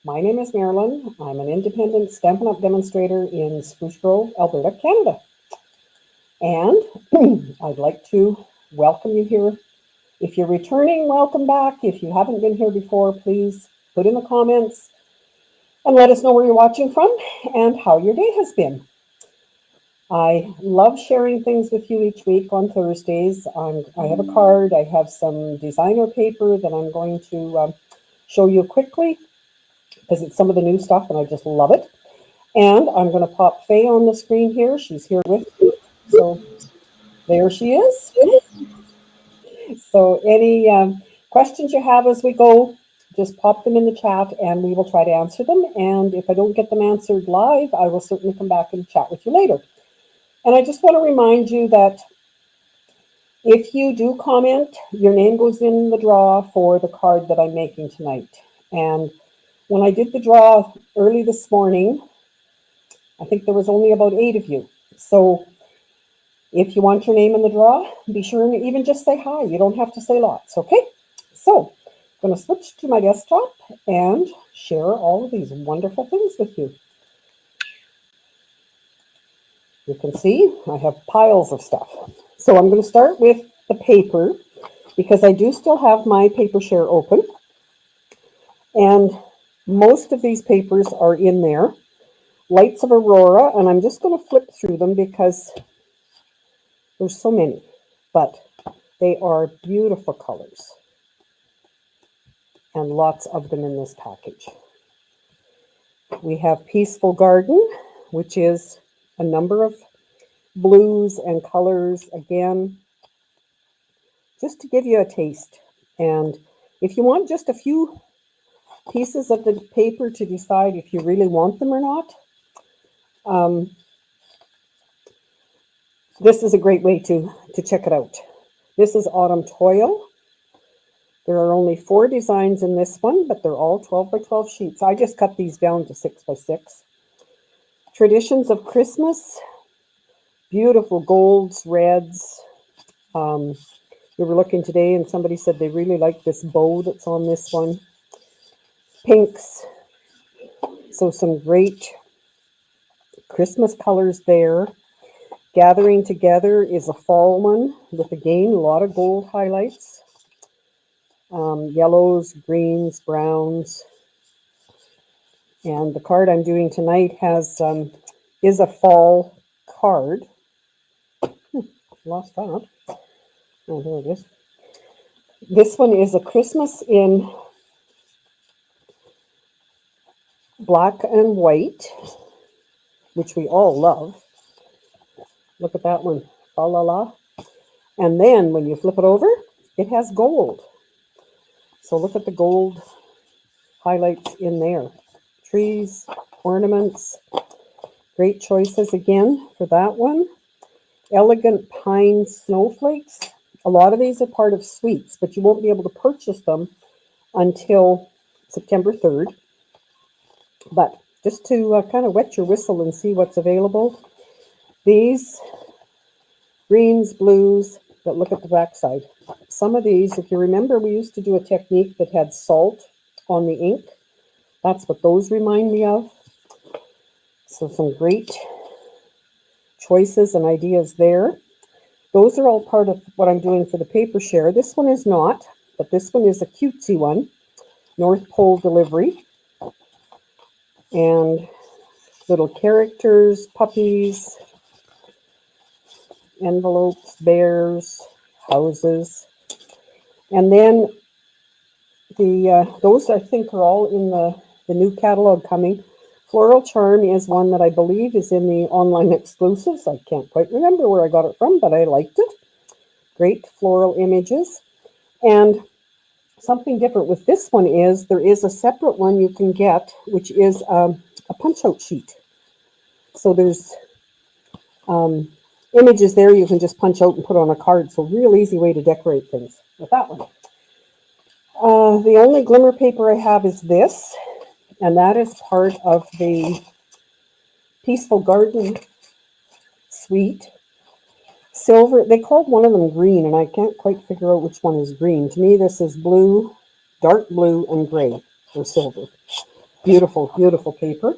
My name is Marilyn. I'm an independent Stampin' Up! Demonstrator in Spruce Grove, Alberta, Canada. And I'd like to welcome you here. If you're returning, welcome back. If you haven't been here before, please put in the comments and let us know where you're watching from and how your day has been. I love sharing things with you each week on Thursdays. I have a card. I have some designer paper that I'm going to show you quickly because it's some of the new stuff and I just love it. And I'm going to pop Faye on the screen here. She's here with me. So there she is. So any questions you have as we go, just pop them in the chat and we will try to answer them. And if I don't get them answered live, I will certainly come back and chat with you later. And I just want to remind you that if you do comment, your name goes in the draw for the card that I'm making tonight. And when I did the draw early this morning, I think there was only about 8 of you. So if you want your name in the draw, be sure and even just say hi. You don't have to say lots, okay? So I'm going to switch to my desktop and share all of these wonderful things with you. You can see I have piles of stuff. So I'm going to start with the paper because I do still have my paper share open. And most of these papers are in there. Lights of Aurora, and I'm just going to flip through them because there's so many, but they are beautiful colors and lots of them in this package. We have Peaceful Garden, which is a number of blues and colors, again, just to give you a taste. And if you want just a few pieces of the paper to decide if you really want them or not, this is a great way to check it out. This is Autumn Toil. There are only 4 designs in this one, but they're all 12 by 12 sheets. I just cut these down to 6 by 6. Traditions of Christmas. Beautiful golds, reds. We were looking today and somebody said they really like this bow that's on this one. Pinks. So some great Christmas colors there. Gathering Together is a fall one with, again, a lot of gold highlights. Yellows, greens, browns. And the card I'm doing tonight is a fall card. Lost that. Oh, there it is. This one is a Christmas in black and white, which we all love. Look at that one. La la la. And then when you flip it over, it has gold. So look at the gold highlights in there. Trees, ornaments. Great choices again for that one. Elegant Pine Snowflakes. A lot of these are part of suites, but you won't be able to purchase them until September 3rd. But just to kind of wet your whistle and see what's available. These greens, blues, but look at the backside. Some of these, if you remember, we used to do a technique that had salt on the ink. That's what those remind me of. So some great choices and ideas there. Those are all part of what I'm doing for the paper share. This one is not, but this one is a cutesy one. North Pole Delivery. And little characters, puppies, envelopes, bears, houses. And then those I think are all in the new catalog coming. Floral Charm is one that I believe is in the online exclusives. I can't quite remember where I got it from, but I liked it. Great floral images. And something different with this one is there is a separate one you can get, which is a punch-out sheet. So there's images there you can just punch out and put on a card. So real easy way to decorate things with that one. The only glimmer paper I have is this, and that is part of the Peaceful Garden suite. Silver, they called one of them green, and I can't quite figure out which one is green. To me, this is blue, dark blue, and gray, or silver. Beautiful, beautiful paper.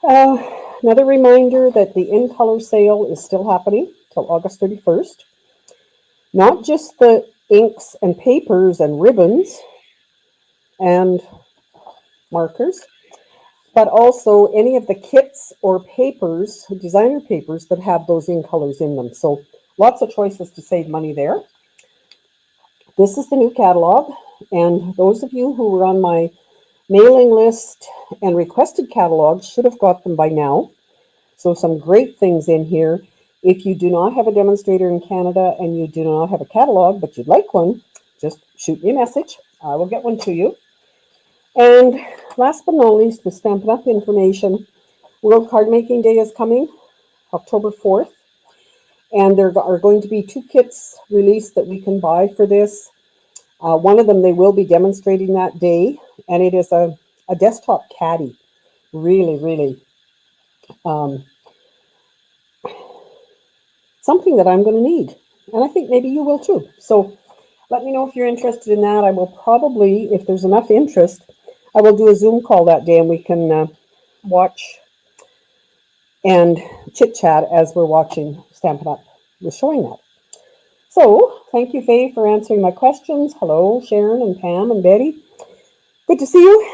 Another reminder that the in color sale is still happening till August 31st. Not just the inks and papers and ribbons and markers, but also any of the kits or papers, designer papers that have those in colors in them. So lots of choices to save money there. This is the new catalog, and those of you who were on my mailing list and requested catalogs should have got them by now. So some great things in here. If you do not have a demonstrator in Canada and you do not have a catalog, but you'd like one, just shoot me a message. I will get one to you. And last but not least, the Stampin' Up! Information. World Cardmaking Day is coming, October 4th. And there are going to be 2 kits released that we can buy for this. One of them they will be demonstrating that day, and it is a desktop caddy. Really, really something that I'm going to need. And I think maybe you will too. So let me know if you're interested in that. I will probably, if there's enough interest, I will do a Zoom call that day and we can watch and chit-chat as we're watching Stampin' Up! With showing that. So thank you, Faye, for answering my questions. Hello, Sharon and Pam and Betty. Good to see you.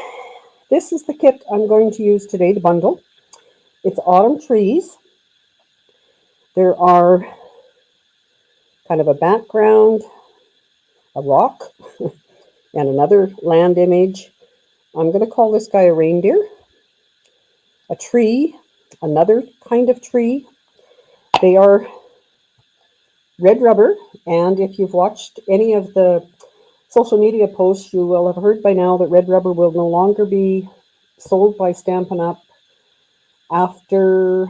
This is the kit I'm going to use today, the bundle. It's Autumn Trees. There are kind of a background, a rock, and another land image. I'm going to call this guy a reindeer. A tree, another kind of tree. They are red rubber, and if you've watched any of the social media posts, you will have heard by now that red rubber will no longer be sold by Stampin' Up! After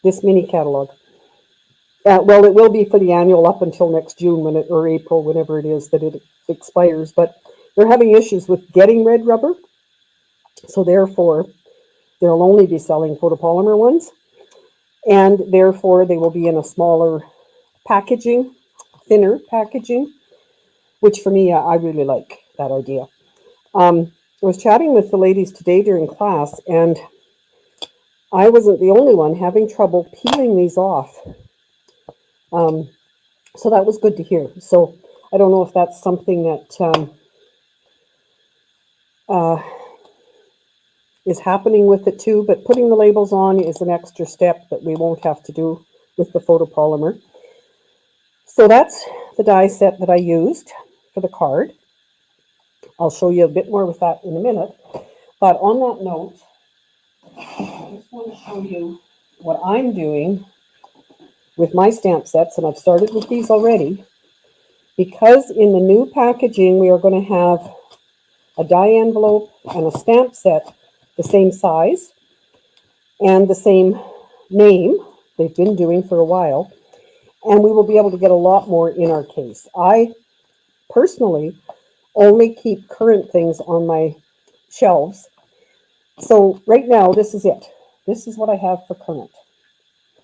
this mini catalog. Well, it will be for the annual up until next June or April, whenever it is that it expires. But they're having issues with getting red rubber, so therefore they'll only be selling photopolymer ones, and therefore they will be in a smaller packaging, thinner packaging, which for me, I really like that idea. I was chatting with the ladies today during class, and I wasn't the only one having trouble peeling these off. So that was good to hear. So I don't know if that's something that is happening with it too, but putting the labels on is an extra step that we won't have to do with the photopolymer. So that's the die set that I used for the card. I'll show you a bit more with that in a minute. But on that note, I just want to show you what I'm doing with my stamp sets, and I've started with these already, because in the new packaging we are going to have a die envelope and a stamp set the same size and the same name they've been doing for a while, and we will be able to get a lot more in our case. I personally only keep current things on my shelves. So right now, this is it. This is what I have for current,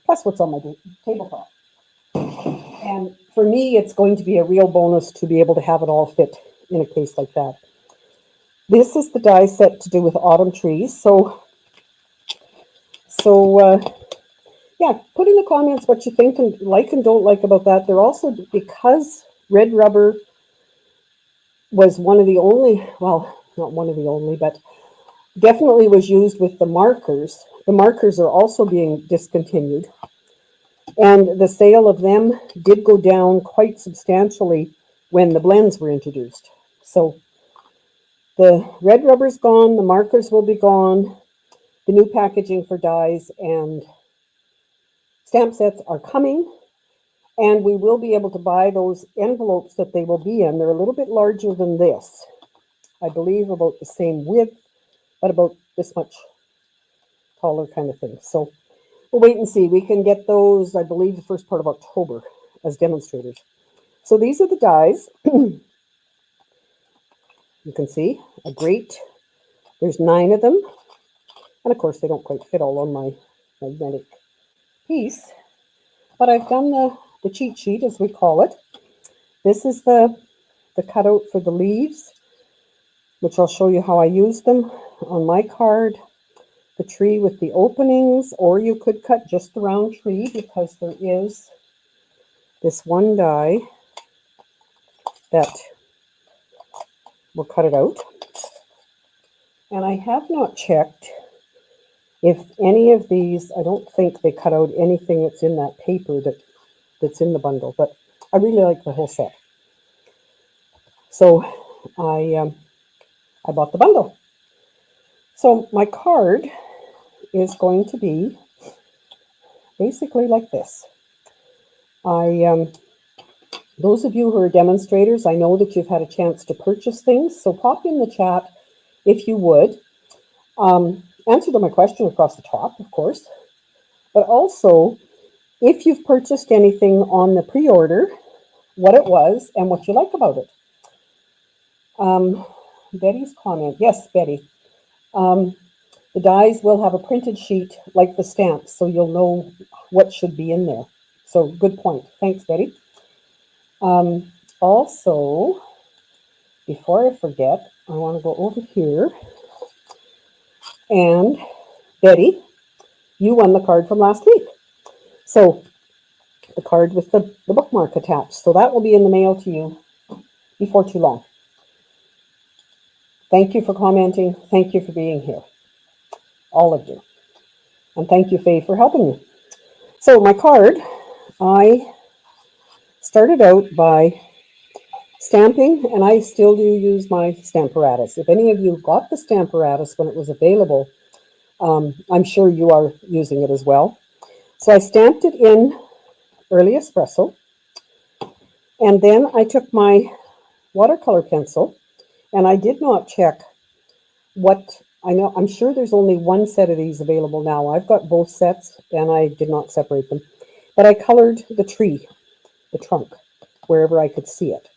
plus what's on my tabletop. And for me, it's going to be a real bonus to be able to have it all fit in a case like that. This is the die set to do with autumn trees. So yeah, put in the comments what you think and like and don't like about that. They're also, because red rubber was one of the only, well, not one of the only, but definitely was used with the markers. The markers are also being discontinued. And the sale of them did go down quite substantially when the blends were introduced. So the red rubber's gone, the markers will be gone, the new packaging for dies and stamp sets are coming, and we will be able to buy those envelopes that they will be in. They're a little bit larger than this. I believe about the same width, but about this much taller kind of thing. So we'll wait and see. We can get those, I believe, the first part of October as demonstrators. So these are the dies. You can see a great, there's 9 of them. And of course, they don't quite fit all on my magnetic piece. But I've done the cheat sheet, as we call it. This is the cutout for the leaves. which I'll show you how I use them on my card. The tree with the openings, or you could cut just the round tree because there is this one die that will cut it out. And I have not checked if any of these, I don't think they cut out anything that's in that paper that's in the bundle, but I really like the whole set. So I bought the bundle. So my card is going to be basically like this. Those of you who are demonstrators, I know that you've had a chance to purchase things, so pop in the chat if you would. Answer to my question across the top, of course, but also if you've purchased anything on the pre-order, what it was and what you like about it. Betty's comment, yes, Betty. The dies will have a printed sheet like the stamps, so you'll know what should be in there. So good point. Thanks, Betty. Also, before I forget, I want to go over here. And Betty, you won the card from last week. So the card with the bookmark attached. So that will be in the mail to you before too long. Thank you for commenting. Thank you for being here. All of you. And thank you, Faye, for helping me. So my card, I started out by stamping, and I still do use my Stamparatus. If any of you got the Stamparatus when it was available, I'm sure you are using it as well. So I stamped it in early espresso, and then I took my watercolor pencil, and I did not check what, I know, I'm sure there's only one set of these available now. I've got both sets, and I did not separate them. But I colored the tree, the trunk, wherever I could see it,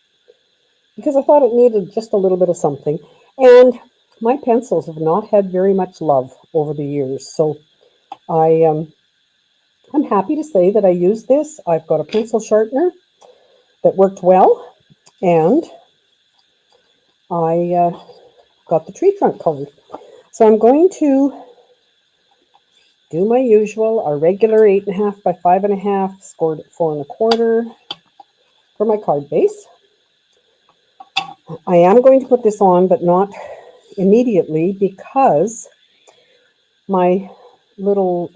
because I thought it needed just a little bit of something. And my pencils have not had very much love over the years, so I'm happy to say that I used this. I've got a pencil sharpener that worked well, and I got the tree trunk colored. So I'm going to do my usual, our regular 8.5 by 5.5, scored at 4 1/4 for my card base. I am going to put this on, but not immediately, because my little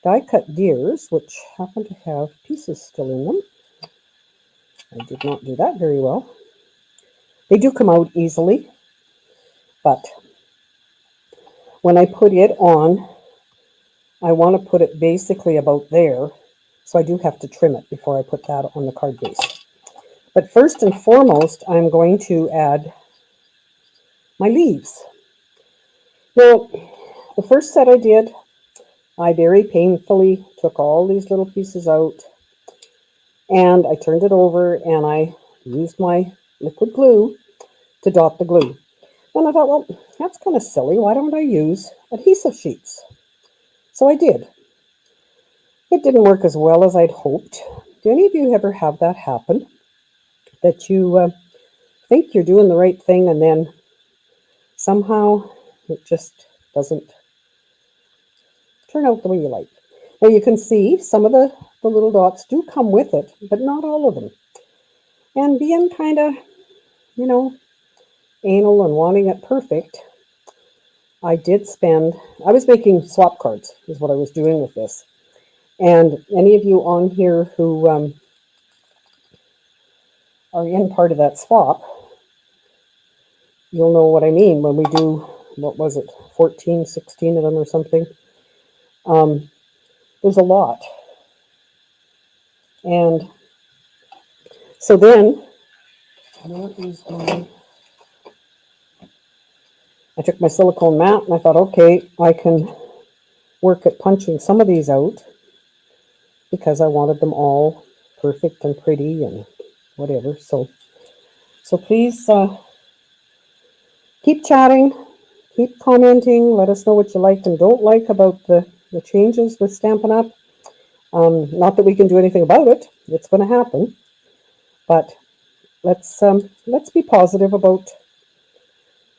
die cut deers, which happen to have pieces still in them, I did not do that very well. They do come out easily, but when I put it on, I want to put it basically about there, so I do have to trim it before I put that on the card base. But first and foremost, I'm going to add my leaves. Now, the first set I did, I very painfully took all these little pieces out, and I turned it over, and I used my liquid glue to dot the glue. Then I thought, well, that's kind of silly. Why don't I use adhesive sheets? So I did. It didn't work as well as I'd hoped. Do any of you ever have that happen? That you think you're doing the right thing, and then somehow it just doesn't turn out the way you like. Now you can see some of the little dots do come with it, but not all of them. And being kind of, anal and wanting it perfect, I was making swap cards is what I was doing with this. And any of you on here who are in part of that swap, you'll know what I mean when we do, 14, 16 of them or something. There's a lot. And so then, I took my silicone mat and I thought, okay, I can work at punching some of these out, because I wanted them all perfect and pretty and whatever. So please keep chatting, keep commenting, let us know what you like and don't like about the changes with Stampin' Up. Not that we can do anything about it. It's going to happen. But let's be positive about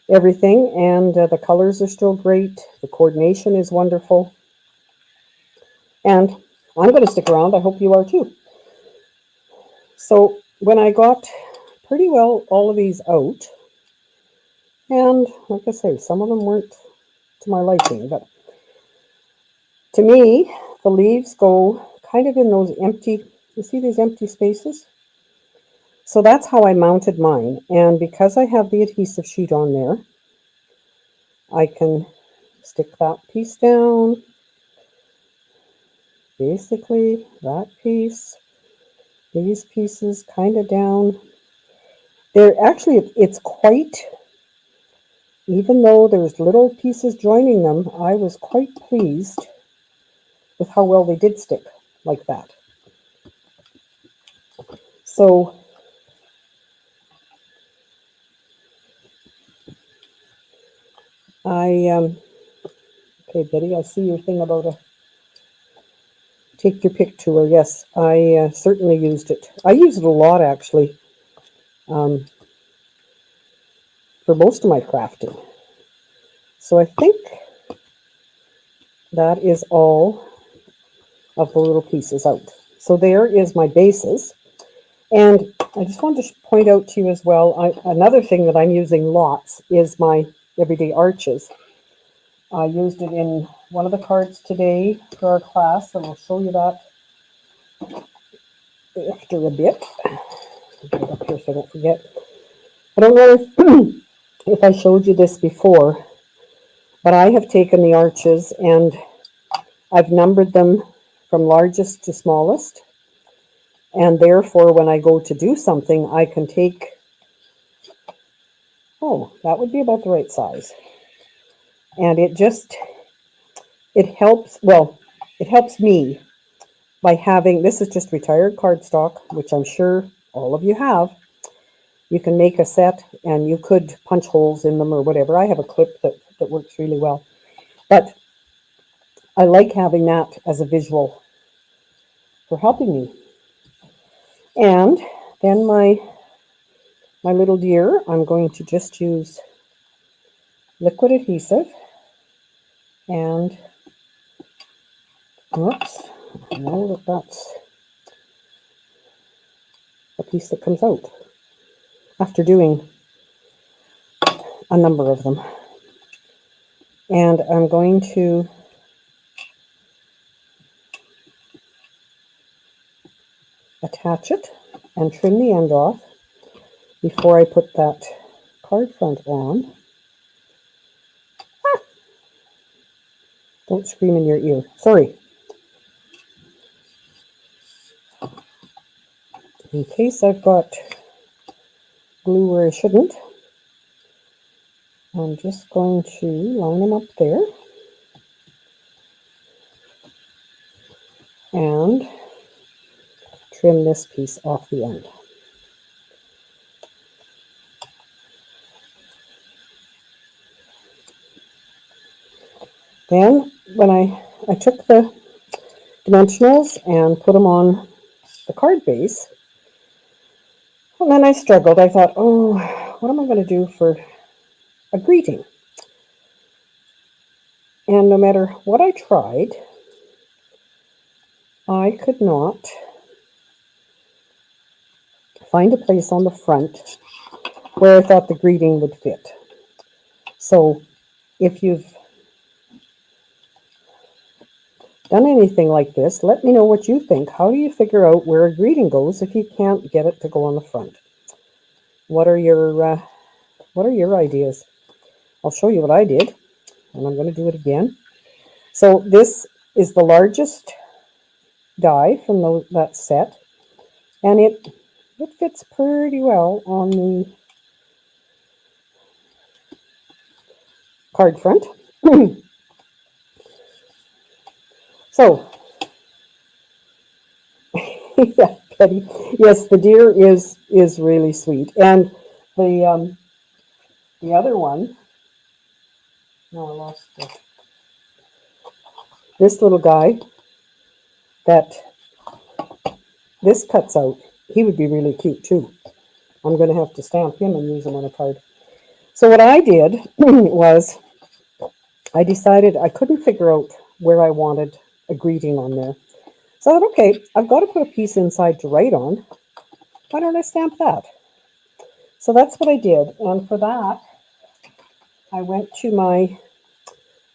everything, and the colors are still great. The coordination is wonderful. And I'm going to stick around. I hope you are too. So when I got pretty well all of these out, and like I say, some of them weren't to my liking, but to me, the leaves go kind of in those empty, you see these empty spaces? So that's how I mounted mine. And because I have the adhesive sheet on there, I can stick that piece down, basically that piece, these pieces kind of down. They're actually, it's quite, even though there's little pieces joining them, I was quite pleased with how well they did stick like that. So okay, Betty, I see your thing about a take your pick tour. Yes, I certainly used it. I use it a lot, actually, for most of my crafting. So I think that is all of the little pieces out. So there is my bases. And I just wanted to point out to you as well, another thing that I'm using lots is my everyday arches. I used it in one of the cards today for our class, and I'll show you that after a bit. Get it up here so I don't forget. I don't know if I showed you this before, but I have taken the arches and I've numbered them from largest to smallest. And therefore, when I go to do something, I can take, oh, that would be about the right size. And it helps, well, it helps me by having, this is just retired cardstock, which I'm sure all of you have. You can make a set and you could punch holes in them or whatever. I have a clip that works really well. But I like having that as a visual for helping me. And then my little dear, I'm going to just use liquid adhesive and, oops, I know that that's a piece that comes out after doing a number of them. And I'm going to attach it and trim the end off before I put that card front on. Ah! Don't scream in your ear. Sorry. In case I've got glue where I shouldn't, I'm just going to line them up there and trim this piece off the end. Then when I took the dimensionals and put them on the card base, and then I struggled. I thought, oh, what am I going to do for a greeting? And no matter what I tried, I could not find a place on the front where I thought the greeting would fit. So if you've done anything like this, let me know what you think. How do you figure out where a greeting goes if you can't get it to go on the front? What are your ideas? I'll show you what I did, and I'm going to do it again. So this is the largest die from that set, and it fits pretty well on the card front. So, yeah, Betty. Yes, the deer is really sweet, and the other one. No, I lost this little guy that this cuts out. He would be really cute too. I'm going to have to stamp him and use him on a card. So what I did was I decided I couldn't figure out where I wanted a greeting on there. So I thought, okay, I've got to put a piece inside to write on. Why don't I stamp that? So that's what I did. And for that, I went to my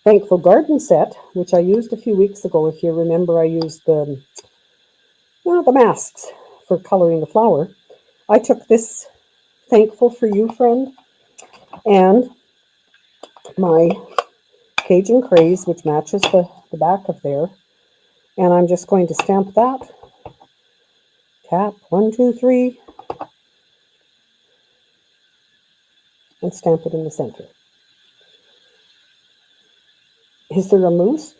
Thankful Garden set, which I used a few weeks ago. If you remember, I used the masks for coloring the flower. I took this Thankful for You friend and my Cajun Craze, which matches the back of there. And I'm just going to stamp that. Tap, 1, 2, 3. And stamp it in the center. Is there a moose?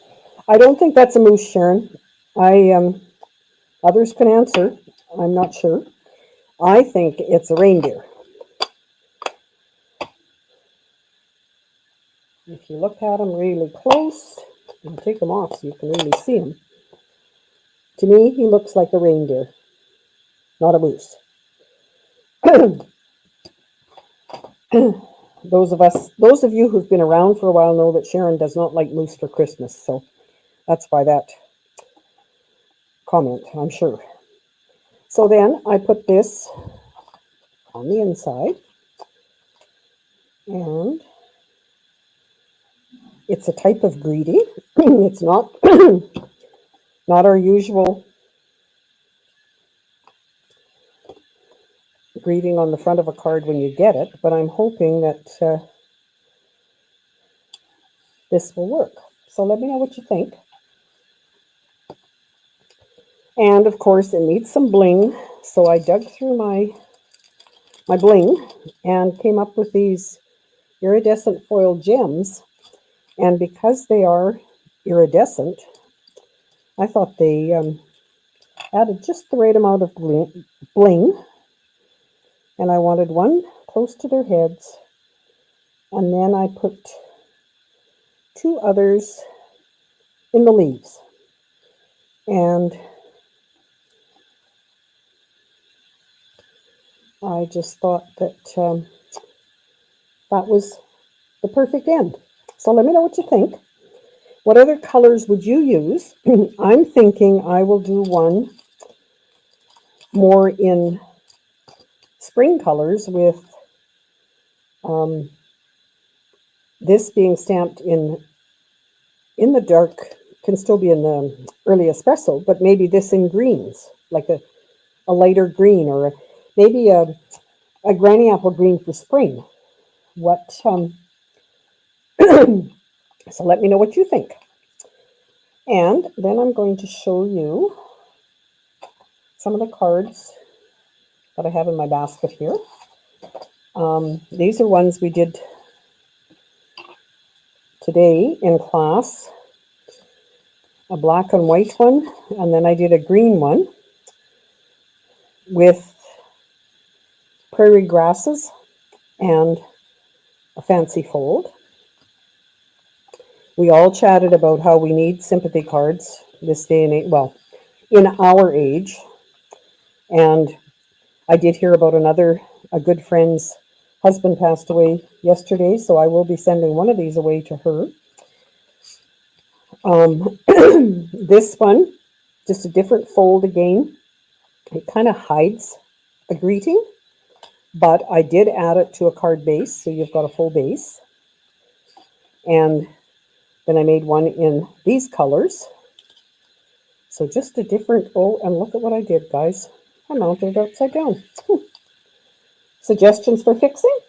I don't think that's a moose, Sharon. Others can answer. I'm not sure. I think it's a reindeer. If you look at them really close, and take them off so you can really see him. To me, he looks like a reindeer, not a moose. Those of you who've been around for a while know that Sharon does not like moose for Christmas, so that's why that comment, I'm sure. So then I put this on the inside, and it's a type of greeting. It's not not our usual greeting on the front of a card when you get it, but I'm hoping that this will work. So let me know what you think. And of course, it needs some bling, so I dug through my bling and came up with these iridescent foil gems. And because they are iridescent, I thought they added just the right amount of bling. And I wanted one close to their heads. And then I put 2 others in the leaves. And I just thought that that was the perfect end. So let me know what you think. What other colors would you use? I'm thinking I will do one more in spring colors with this being stamped in the dark, can still be in the early espresso, but maybe this in greens, like a lighter green, or maybe a granny apple green for spring. What? So let me know what you think. And then I'm going to show you some of the cards that I have in my basket here. These are ones we did today in class. A black and white one, and then I did a green one with prairie grasses and a fancy fold. We all chatted about how we need sympathy cards this day and age, well, in our age. And I did hear about a good friend's husband passed away yesterday, so I will be sending one of these away to her. This one, just a different fold again. It kind of hides a greeting, but I did add it to a card base, so you've got a full base. And then I made one in these colors. So just a different, and look at what I did, guys. I mounted it upside down. Suggestions for fixing?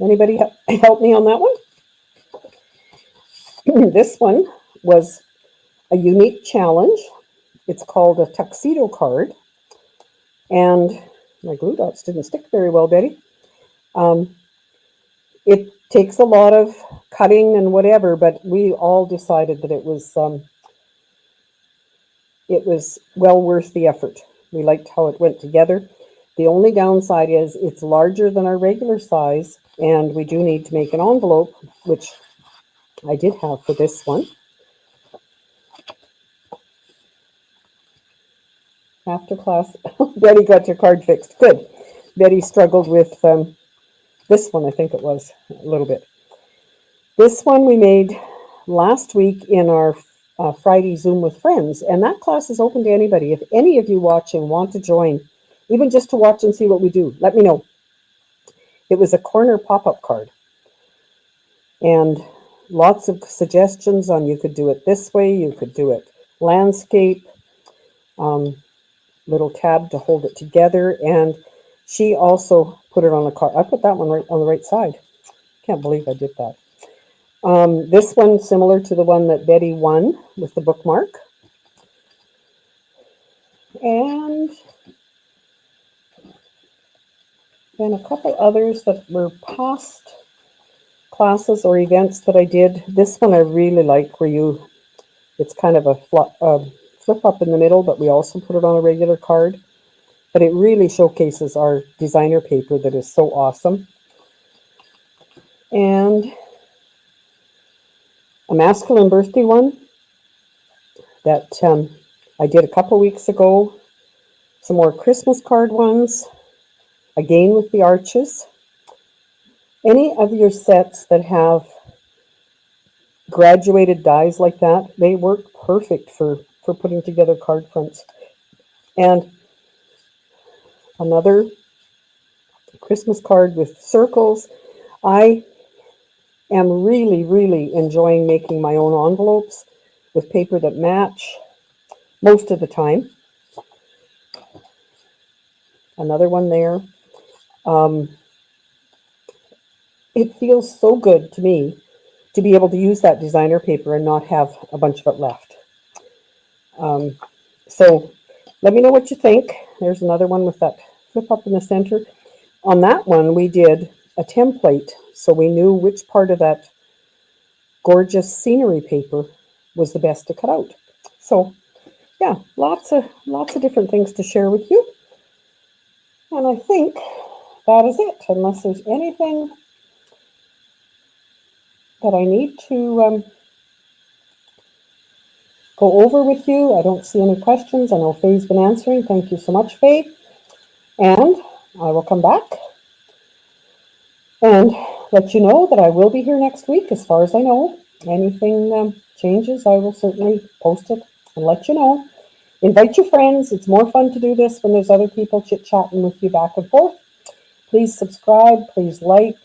Anybody help me on that one? This one was a unique challenge. It's called a tuxedo card. And my glue dots didn't stick very well, Betty. It takes a lot of cutting and whatever, but we all decided that it was well worth the effort. We liked how it went together. The only downside is it's larger than our regular size, and we do need to make an envelope, which I did have for this one. After class, Betty got your card fixed. Good. Betty struggled with This one, I think it was a little bit. This one we made last week in our Friday Zoom with friends, and that class is open to anybody. If any of you watching want to join, even just to watch and see what we do, let me know. It was a corner pop-up card, and lots of suggestions on you could do it this way, you could do it landscape, little tab to hold it together, and she also put it on a card. I put that one right on the right side. Can't believe I did that. This one similar to the one that Betty won with the bookmark. And then a couple others that were past classes or events that I did. This one I really like, where it's kind of a flip up in the middle, but we also put it on a regular card. But it really showcases our designer paper that is so awesome. And a masculine birthday one that I did a couple weeks ago. Some more Christmas card ones, again with the arches. Any of your sets that have graduated dies like that, they work perfect for putting together card fronts. And another Christmas card with circles. I am really, really enjoying making my own envelopes with paper that match most of the time. Another one there. It feels so good to me to be able to use that designer paper and not have a bunch of it left. So let me know what you think. There's another one with that flip up in the center. On that one, we did a template, so we knew which part of that gorgeous scenery paper was the best to cut out. So yeah, lots of different things to share with you. And I think that is it, unless there's anything that I need to go over with you. I don't see any questions. I know Faye's been answering. Thank you so much, Faye. And I will come back and let you know that I will be here next week, as far as I know. Anything changes, I will certainly post it and let you know. Invite your friends. It's more fun to do this when there's other people chit-chatting with you back and forth. Please subscribe, please like,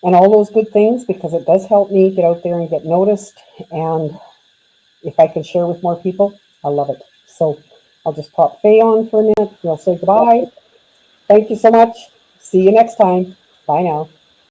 and all those good things, because it does help me get out there and get noticed. And if I can share with more people, I love it. So I'll just pop Faye on for a minute. We'll say goodbye. Thank you so much. See you next time. Bye now.